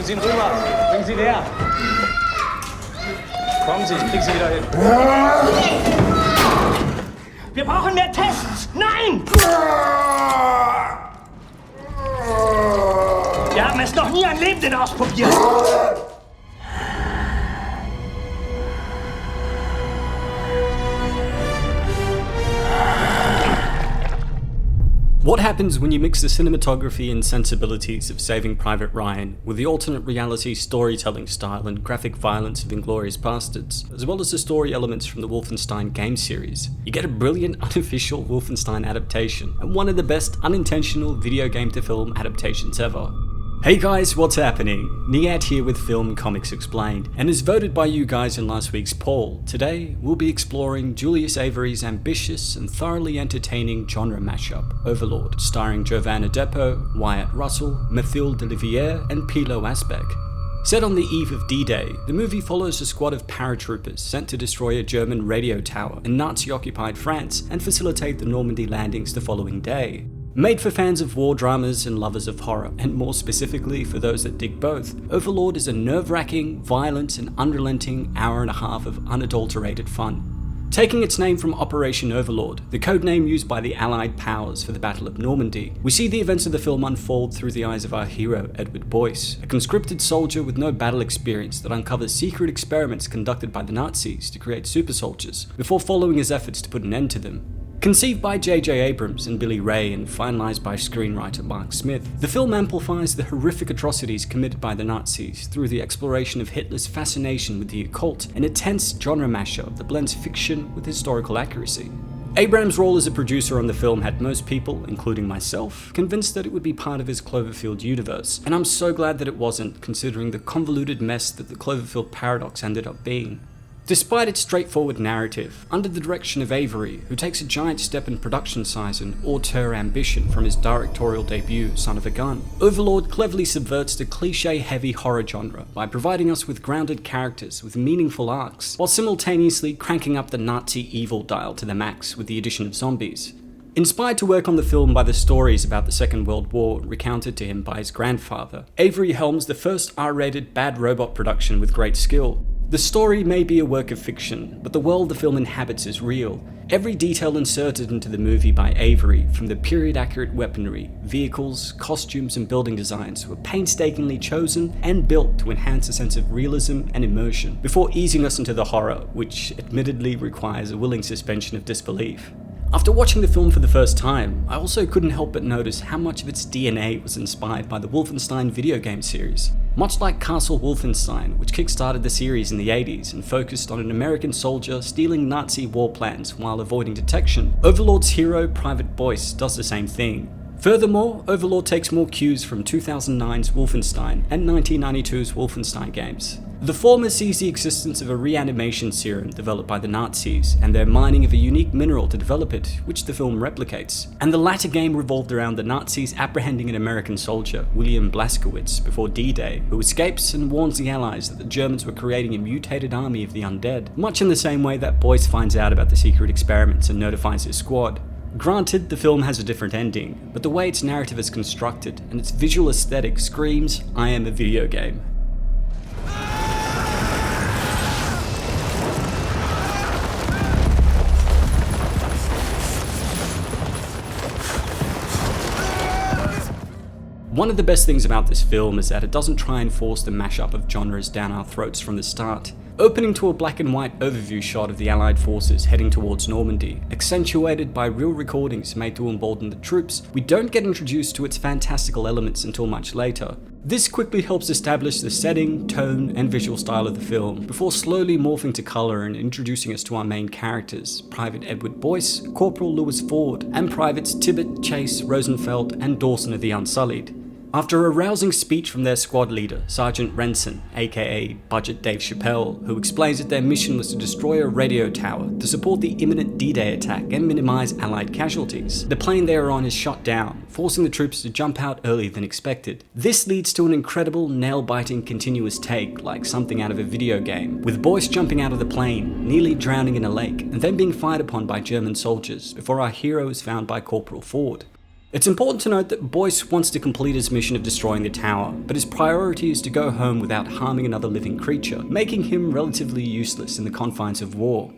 Sie ihn rüber. Bringen Sie ihn her. Kommen Sie, ich krieg Sie wieder hin. Wir brauchen mehr Tests! Nein! Wir haben es noch nie an Lebenden ausprobiert. What happens when you mix the cinematography and sensibilities of Saving Private Ryan with the alternate reality storytelling style and graphic violence of Inglourious Basterds, as well as the story elements from the Wolfenstein game series? You get a brilliant unofficial Wolfenstein adaptation, and one of the best unintentional video game to film adaptations ever. Hey guys, what's happening? Niyat here with Film Comics Explained, and as voted by you guys in last week's poll, today we'll be exploring Julius Avery's ambitious and thoroughly entertaining genre mashup, Overlord, starring Giovanna Depo, Wyatt Russell, Mathilde Olivier, and Pilo Asbeck. Set on the eve of D-Day, the movie follows a squad of paratroopers sent to destroy a German radio tower in Nazi-occupied France and facilitate the Normandy landings the following day. Made for fans of war dramas and lovers of horror, and more specifically for those that dig both, Overlord is a nerve-wracking, violent and unrelenting hour and a half of unadulterated fun. Taking its name from Operation Overlord, the codename used by the Allied powers for the Battle of Normandy, we see the events of the film unfold through the eyes of our hero, Edward Boyce, a conscripted soldier with no battle experience that uncovers secret experiments conducted by the Nazis to create super soldiers, before following his efforts to put an end to them. Conceived by J.J. Abrams and Billy Ray and finalized by screenwriter Mark Smith, the film amplifies the horrific atrocities committed by the Nazis through the exploration of Hitler's fascination with the occult and a tense genre mashup that blends fiction with historical accuracy. Abrams' role as a producer on the film had most people, including myself, convinced that it would be part of his Cloverfield universe, and I'm so glad that it wasn't, considering the convoluted mess that the Cloverfield paradox ended up being. Despite its straightforward narrative, under the direction of Avery, who takes a giant step in production size and auteur ambition from his directorial debut, Son of a Gun, Overlord cleverly subverts the cliché-heavy horror genre by providing us with grounded characters with meaningful arcs, while simultaneously cranking up the Nazi evil dial to the max with the addition of zombies. Inspired to work on the film by the stories about the Second World War recounted to him by his grandfather, Avery helms the first R-rated bad robot production with great skill. The story may be a work of fiction, but the world the film inhabits is real. Every detail inserted into the movie by Avery, from the period-accurate weaponry, vehicles, costumes and building designs, were painstakingly chosen and built to enhance a sense of realism and immersion, before easing us into the horror, which admittedly requires a willing suspension of disbelief. After watching the film for the first time, I also couldn't help but notice how much of its DNA was inspired by the Wolfenstein video game series. Much like Castle Wolfenstein, which kickstarted the series in the 80s and focused on an American soldier stealing Nazi war plans while avoiding detection, Overlord's hero, Private Boyce, does the same thing. Furthermore, Overlord takes more cues from 2009's Wolfenstein and 1992's Wolfenstein games. The former sees the existence of a reanimation serum developed by the Nazis and their mining of a unique mineral to develop it, which the film replicates. And the latter game revolved around the Nazis apprehending an American soldier, William Blaskowitz, before D-Day, who escapes and warns the Allies that the Germans were creating a mutated army of the undead, much in the same way that Boyce finds out about the secret experiments and notifies his squad. Granted, the film has a different ending, but the way its narrative is constructed and its visual aesthetic screams, I am a video game. One of the best things about this film is that it doesn't try and force the mashup of genres down our throats from the start. Opening to a black and white overview shot of the Allied forces heading towards Normandy, accentuated by real recordings made to embolden the troops, we don't get introduced to its fantastical elements until much later. This quickly helps establish the setting, tone, and visual style of the film, before slowly morphing to colour and introducing us to our main characters, Private Edward Boyce, Corporal Lewis Ford, and Privates Tibbet, Chase, Rosenfeld, and Dawson of the Unsullied. After a rousing speech from their squad leader, Sergeant Renson, aka Budget Dave Chappelle, who explains that their mission was to destroy a radio tower to support the imminent D-Day attack and minimize Allied casualties, the plane they are on is shot down, forcing the troops to jump out earlier than expected. This leads to an incredible, nail-biting continuous take, like something out of a video game, with Boyce jumping out of the plane, nearly drowning in a lake, and then being fired upon by German soldiers, before our hero is found by Corporal Ford. It's important to note that Boyce wants to complete his mission of destroying the tower, but his priority is to go home without harming another living creature, making him relatively useless in the confines of war.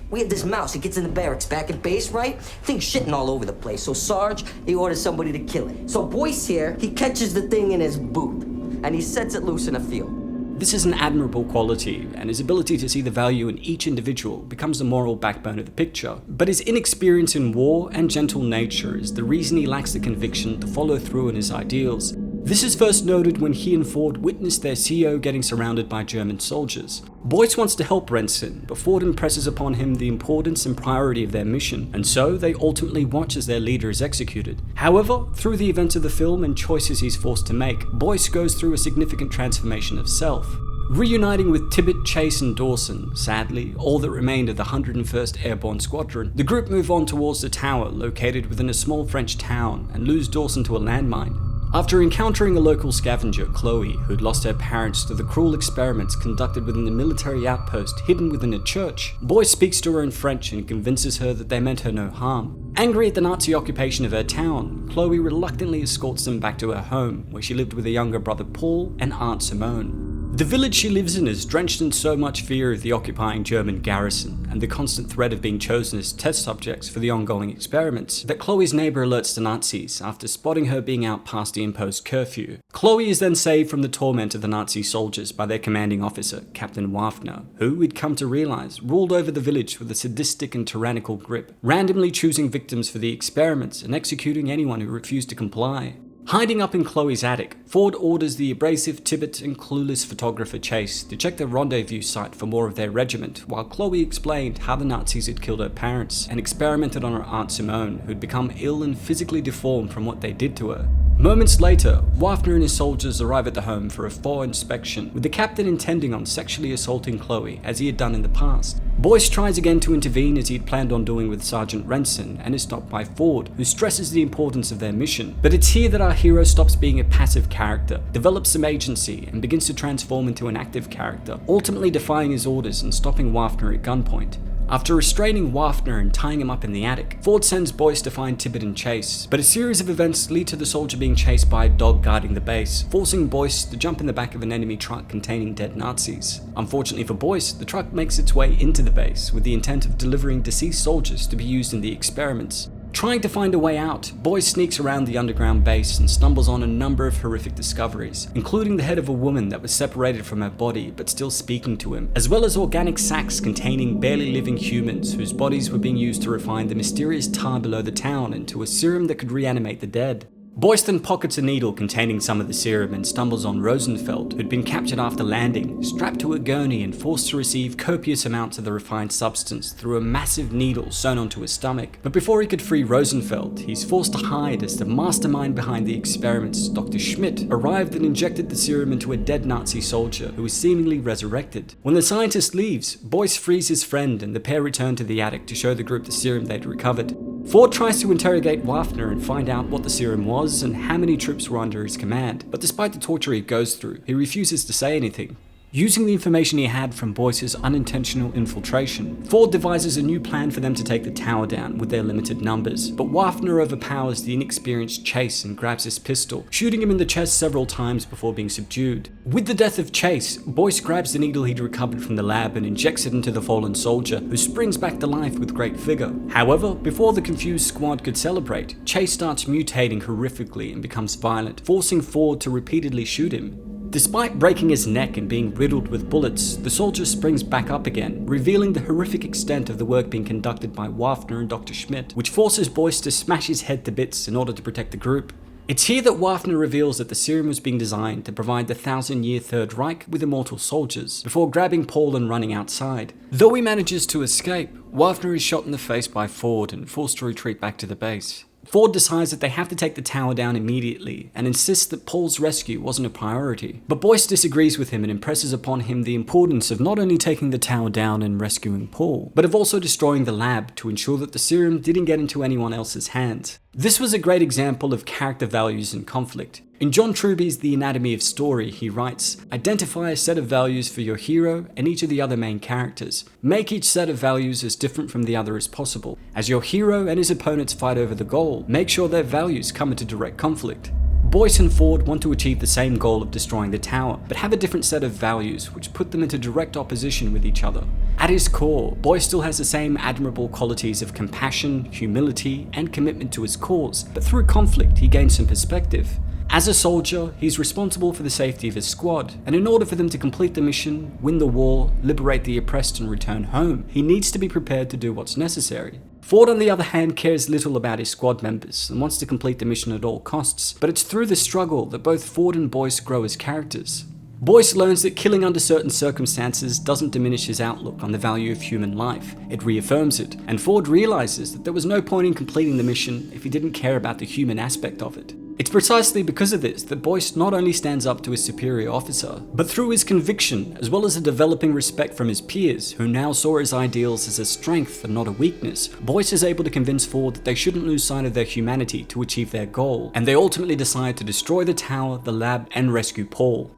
We had this mouse, it gets in the barracks back at base, right? Thing's shitting all over the place. So Sarge, he orders somebody to kill it. So Boyce here, he catches the thing in his boot, and he sets it loose in a field. This is an admirable quality, and his ability to see the value in each individual becomes the moral backbone of the picture. But his inexperience in war and gentle nature is the reason he lacks the conviction to follow through on his ideals. This is first noted when he and Ford witness their CEO getting surrounded by German soldiers. Boyce wants to help Renson, but Ford impresses upon him the importance and priority of their mission, and so they ultimately watch as their leader is executed. However, through the events of the film and choices he's forced to make, Boyce goes through a significant transformation of self. Reuniting with Tibbett, Chase and Dawson, sadly, all that remained of the 101st Airborne Squadron, the group move on towards the tower located within a small French town and lose Dawson to a landmine. After encountering a local scavenger, Chloe, who'd lost her parents to the cruel experiments conducted within the military outpost hidden within a church, Boyce speaks to her in French and convinces her that they meant her no harm. Angry at the Nazi occupation of her town, Chloe reluctantly escorts them back to her home, where she lived with a younger brother Paul and Aunt Simone. The village she lives in is drenched in so much fear of the occupying German garrison and the constant threat of being chosen as test subjects for the ongoing experiments that Chloe's neighbor alerts the Nazis after spotting her being out past the imposed curfew. Chloe is then saved from the torment of the Nazi soldiers by their commanding officer, Captain Waffner, who we'd come to realize ruled over the village with a sadistic and tyrannical grip, randomly choosing victims for the experiments and executing anyone who refused to comply. Hiding up in Chloe's attic, Ford orders the abrasive Tibbett and clueless photographer Chase to check the rendezvous site for more of their regiment, while Chloe explained how the Nazis had killed her parents and experimented on her Aunt Simone, who'd become ill and physically deformed from what they did to her. Moments later, Waffner and his soldiers arrive at the home for a full inspection, with the captain intending on sexually assaulting Chloe as he had done in the past. Boyce tries again to intervene as he'd planned on doing with Sergeant Renson and is stopped by Ford, who stresses the importance of their mission. But it's here that our hero stops being a passive character, develops some agency, and begins to transform into an active character, ultimately defying his orders and stopping Waffner at gunpoint. After restraining Waffner and tying him up in the attic, Ford sends Boyce to find Tibbett and Chase, but a series of events lead to the soldier being chased by a dog guarding the base, forcing Boyce to jump in the back of an enemy truck containing dead Nazis. Unfortunately for Boyce, the truck makes its way into the base with the intent of delivering deceased soldiers to be used in the experiments. Trying to find a way out, Boyce sneaks around the underground base and stumbles on a number of horrific discoveries, including the head of a woman that was separated from her body but still speaking to him, as well as organic sacks containing barely living humans whose bodies were being used to refine the mysterious tar below the town into a serum that could reanimate the dead. Boyce then pockets a needle containing some of the serum and stumbles on Rosenfeld, who'd been captured after landing, strapped to a gurney and forced to receive copious amounts of the refined substance through a massive needle sewn onto his stomach. But before he could free Rosenfeld, he's forced to hide as the mastermind behind the experiments, Dr. Schmidt, arrived and injected the serum into a dead Nazi soldier who was seemingly resurrected. When the scientist leaves, Boyce frees his friend and the pair return to the attic to show the group the serum they'd recovered. Ford tries to interrogate Waffner and find out what the serum was and how many troops were under his command, but despite the torture he goes through, he refuses to say anything. Using the information he had from Boyce's unintentional infiltration, Ford devises a new plan for them to take the tower down with their limited numbers, but Waffner overpowers the inexperienced Chase and grabs his pistol, shooting him in the chest several times before being subdued. With the death of Chase, Boyce grabs the needle he'd recovered from the lab and injects it into the fallen soldier, who springs back to life with great vigor. However, before the confused squad could celebrate, Chase starts mutating horrifically and becomes violent, forcing Ford to repeatedly shoot him. Despite breaking his neck and being riddled with bullets, the soldier springs back up again, revealing the horrific extent of the work being conducted by Waffner and Dr. Schmidt, which forces Boyce to smash his head to bits in order to protect the group. It's here that Waffner reveals that the serum was being designed to provide the 1,000-year Third Reich with immortal soldiers, before grabbing Paul and running outside. Though he manages to escape, Waffner is shot in the face by Ford and forced to retreat back to the base. Ford decides that they have to take the tower down immediately and insists that Paul's rescue wasn't a priority. But Boyce disagrees with him and impresses upon him the importance of not only taking the tower down and rescuing Paul, but of also destroying the lab to ensure that the serum didn't get into anyone else's hands. This was a great example of character values and conflict. In John Truby's The Anatomy of Story, he writes, "Identify a set of values for your hero and each of the other main characters. Make each set of values as different from the other as possible. As your hero and his opponents fight over the goal, make sure their values come into direct conflict." Boyce and Ford want to achieve the same goal of destroying the tower, but have a different set of values which put them into direct opposition with each other. At his core, Boyce still has the same admirable qualities of compassion, humility, and commitment to his cause, but through conflict he gains some perspective. As a soldier, he's responsible for the safety of his squad, and in order for them to complete the mission, win the war, liberate the oppressed and return home, he needs to be prepared to do what's necessary. Ford, on the other hand, cares little about his squad members and wants to complete the mission at all costs, but it's through the struggle that both Ford and Boyce grow as characters. Boyce learns that killing under certain circumstances doesn't diminish his outlook on the value of human life, it reaffirms it, and Ford realizes that there was no point in completing the mission if he didn't care about the human aspect of it. It's precisely because of this that Boyce not only stands up to his superior officer, but through his conviction, as well as a developing respect from his peers, who now saw his ideals as a strength and not a weakness, Boyce is able to convince Ford that they shouldn't lose sight of their humanity to achieve their goal, and they ultimately decide to destroy the tower, the lab, and rescue Paul.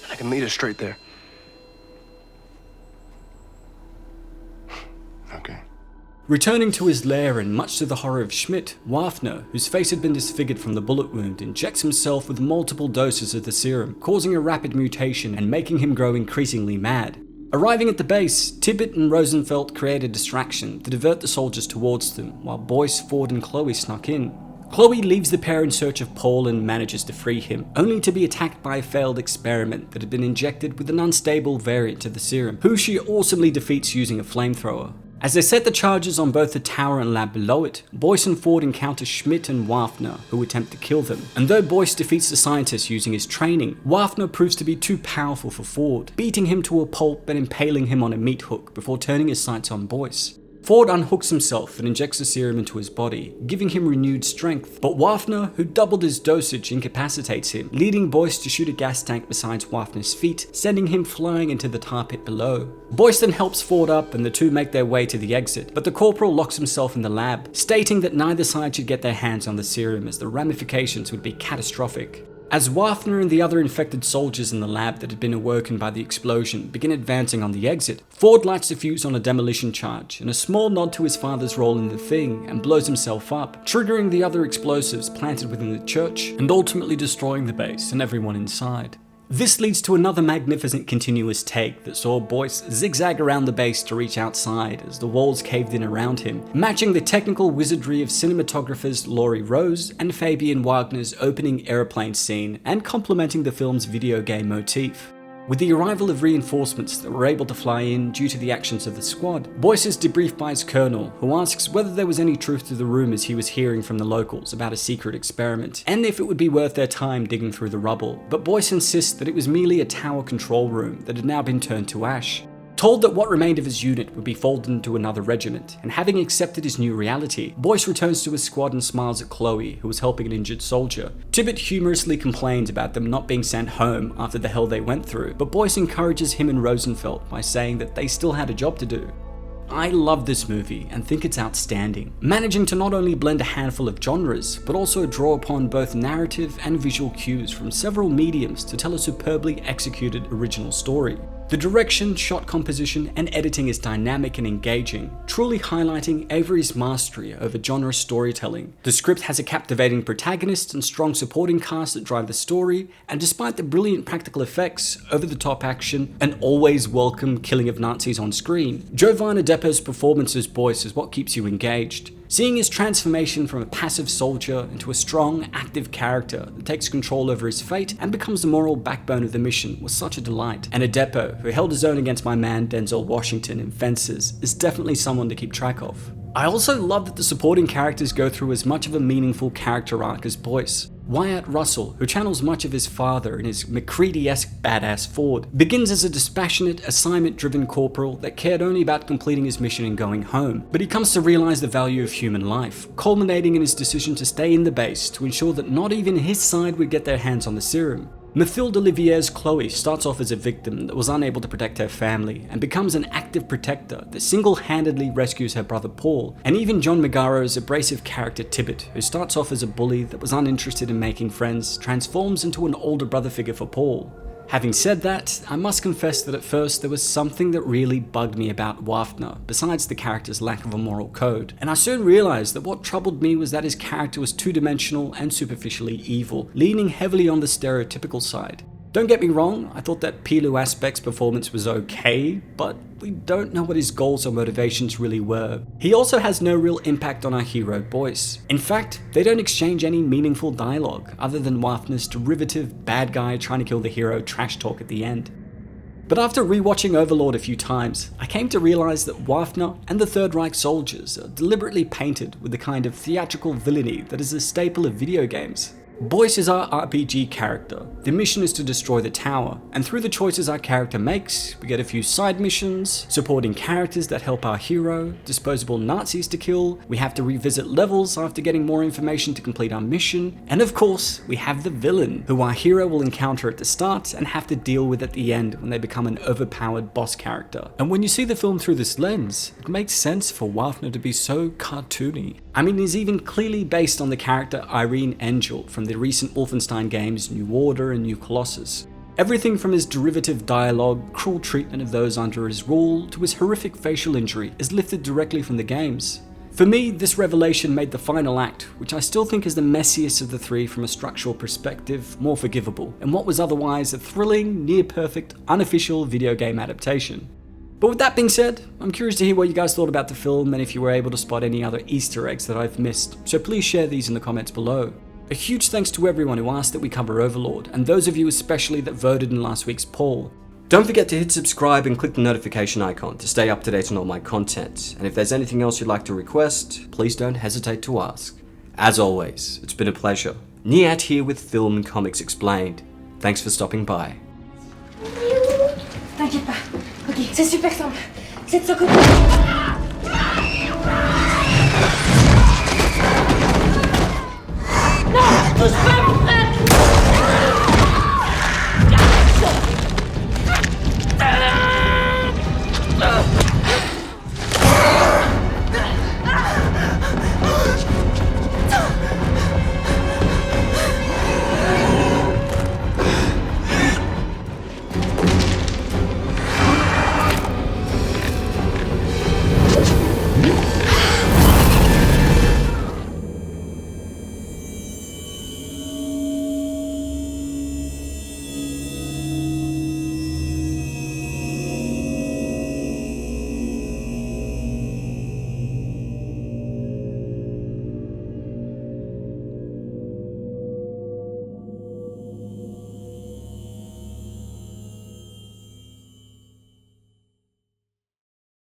I can lead us straight there. Okay. Returning to his lair and much to the horror of Schmidt, Wafner, whose face had been disfigured from the bullet wound, injects himself with multiple doses of the serum, causing a rapid mutation and making him grow increasingly mad. Arriving at the base, Tibbett and Rosenfeld create a distraction to divert the soldiers towards them, while Boyce, Ford and Chloe snuck in. Chloe leaves the pair in search of Paul and manages to free him, only to be attacked by a failed experiment that had been injected with an unstable variant of the serum, who she awesomely defeats using a flamethrower. As they set the charges on both the tower and lab below it, Boyce and Ford encounter Schmidt and Wafner, who attempt to kill them. And though Boyce defeats the scientist using his training, Wafner proves to be too powerful for Ford, beating him to a pulp and impaling him on a meat hook before turning his sights on Boyce. Ford unhooks himself and injects the serum into his body, giving him renewed strength, but Wafner, who doubled his dosage, incapacitates him, leading Boyce to shoot a gas tank beside Wafner's feet, sending him flying into the tar pit below. Boyce then helps Ford up and the two make their way to the exit, but the corporal locks himself in the lab, stating that neither side should get their hands on the serum as the ramifications would be catastrophic. As Wafner and the other infected soldiers in the lab that had been awoken by the explosion begin advancing on the exit, Ford lights the fuse on a demolition charge in a small nod to his father's role in the thing and blows himself up, triggering the other explosives planted within the church and ultimately destroying the base and everyone inside. This leads to another magnificent continuous take that saw Boyce zigzag around the base to reach outside as the walls caved in around him, matching the technical wizardry of cinematographers Laurie Rose and Fabian Wagner's opening aeroplane scene and complementing the film's video game motif. With the arrival of reinforcements that were able to fly in due to the actions of the squad, Boyce is debriefed by his colonel, who asks whether there was any truth to the rumours he was hearing from the locals about a secret experiment, and if it would be worth their time digging through the rubble, but Boyce insists that it was merely a tower control room that had now been turned to ash. Told that what remained of his unit would be folded into another regiment, and having accepted his new reality, Boyce returns to his squad and smiles at Chloe, who was helping an injured soldier. Tibbett humorously complains about them not being sent home after the hell they went through, but Boyce encourages him and Rosenfeld by saying that they still had a job to do. I love this movie and think it's outstanding, managing to not only blend a handful of genres, but also draw upon both narrative and visual cues from several mediums to tell a superbly executed original story. The direction, shot composition, and editing is dynamic and engaging, truly highlighting Avery's mastery over genre storytelling. The script has a captivating protagonist and strong supporting cast that drive the story, and despite the brilliant practical effects, over-the-top action, and always welcome killing of Nazis on screen, Giovanni Deppo's performance as Boyce is what keeps you engaged. Seeing his transformation from a passive soldier into a strong, active character that takes control over his fate and becomes the moral backbone of the mission was such a delight. And Deppo, who held his own against my man Denzel Washington in Fences, is definitely someone to keep track of. I also love that the supporting characters go through as much of a meaningful character arc as Boyce. Wyatt Russell, who channels much of his father in his McCready-esque badass Ford, begins as a dispassionate, assignment-driven corporal that cared only about completing his mission and going home, but he comes to realize the value of human life, culminating in his decision to stay in the base to ensure that not even his side would get their hands on the serum. Mathilde Olivier's Chloe starts off as a victim that was unable to protect her family and becomes an active protector that single-handedly rescues her brother Paul, and even John Magaro's abrasive character Tibbet, who starts off as a bully that was uninterested in making friends, transforms into an older brother figure for Paul. Having said that, I must confess that at first there was something that really bugged me about Wafner, besides the character's lack of a moral code, and I soon realised that what troubled me was that his character was two-dimensional and superficially evil, leaning heavily on the stereotypical side. Don't get me wrong, I thought that Pilou Aspect's performance was okay, but we don't know what his goals or motivations really were. He also has no real impact on our hero Boyce. In fact, they don't exchange any meaningful dialogue, other than Wafner's derivative bad guy trying to kill the hero trash talk at the end. But after rewatching Overlord a few times, I came to realise that Wafner and the Third Reich soldiers are deliberately painted with the kind of theatrical villainy that is a staple of video games. Boyce is our RPG character. The mission is to destroy the tower, and through the choices our character makes, we get a few side missions, supporting characters that help our hero, disposable Nazis to kill, we have to revisit levels after getting more information to complete our mission, and of course, we have the villain, who our hero will encounter at the start and have to deal with at the end when they become an overpowered boss character. And when you see the film through this lens, it makes sense for Wafner to be so cartoony. I mean, he's even clearly based on the character Irene Angel from the recent Wolfenstein games New Order and New Colossus. Everything from his derivative dialogue, cruel treatment of those under his rule, to his horrific facial injury is lifted directly from the games. For me, this revelation made the final act, which I still think is the messiest of the three from a structural perspective, more forgivable, and what was otherwise a thrilling, near-perfect, unofficial video game adaptation. But with that being said, I'm curious to hear what you guys thought about the film and if you were able to spot any other Easter eggs that I've missed, so please share these in the comments below. A huge thanks to everyone who asked that we cover Overlord, and those of you especially that voted in last week's poll. Don't forget to hit subscribe and click the notification icon to stay up to date on all my content, and if there's anything else you'd like to request, please don't hesitate to ask. As always, it's been a pleasure. Niyat here with Film and Comics Explained. Thanks for stopping by. T'inquiète pas. Ok, c'est super simple. C'est de ce côté. Non, touche pas.